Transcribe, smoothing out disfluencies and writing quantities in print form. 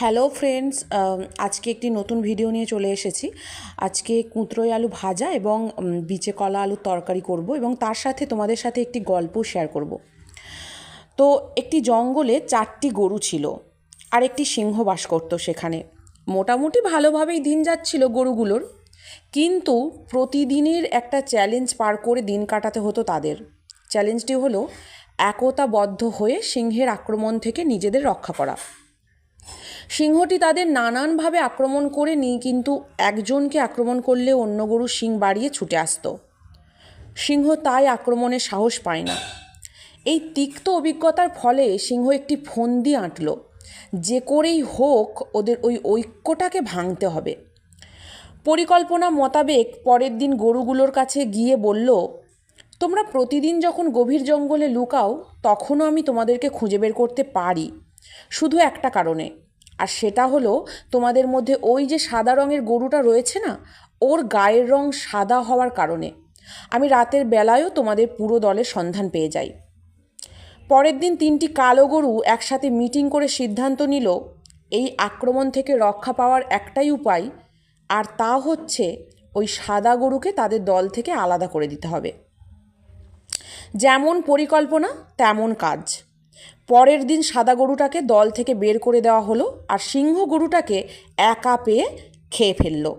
Hello friends, আজকে একটি নতুন ভিডিও নিয়ে চলে এসেছি। আজকে কুঁদরোই আলু ভাজা এবং বিচে কলা আলুর তরকারি করব এবং তার সাথে তোমাদের সাথে একটি গল্প শেয়ার করব। তো একটি জঙ্গলে 4টি গরু ছিল আর একটি সিংহ বাস করতো সেখানে। মোটামুটি ভালোভাবেই দিন যাচ্ছিল গরুগুলোর, কিন্তু প্রতিদিনের একটা চ্যালেঞ্জ পার করে দিন কাটাতে হতো তাদের। চ্যালেঞ্জটি হলো একতাবদ্ধ হয়ে সিংহের আক্রমণ থেকে নিজেদের রক্ষা করা। সিংহটি তাদের নানানভাবে আক্রমণ করে নিয়ে কিন্তু একজনকে আক্রমণ করলে অন্য গরু শিং বাড়িয়ে ছুটে আসতো। সিংহ তাই আক্রমণের সাহস পায় না। এই তিক্ত অভিজ্ঞতার ফলে সিংহ একটি ফন্দি আঁটল, যে করেই হোক ওদের ওই ঐক্যটাকে ভাঙতে হবে। পরিকল্পনা মোতাবেক পরের দিন গরুগুলোর কাছে গিয়ে বলল, তোমরা প্রতিদিন যখন গভীর জঙ্গলে লুকাও তখনও আমি তোমাদেরকে খুঁজে বের করতে পারি, শুধু একটা কারণে। আর সেটা হলো তোমাদের মধ্যে ওই যে সাদা রঙের গরুটা রয়েছে না, ওর গায়ের রং সাদা হওয়ার কারণে আমি রাতের বেলায়ও তোমাদের পুরো দলের সন্ধান পেয়ে যাই। পরের দিন 3টি কালো গরু একসাথে মিটিং করে সিদ্ধান্ত নিল এই আক্রমণ থেকে রক্ষা পাওয়ার একটাই উপায়, আর তা হচ্ছে ওই সাদা গরুকে তাদের দল থেকে আলাদা করে দিতে হবে। যেমন পরিকল্পনা তেমন কাজ। পরের দিন সাদা গরুটাকে দল থেকে বের করে দেওয়া হলো আর সিংহ গরুটাকে একা পেয়ে খেয়ে ফেললো।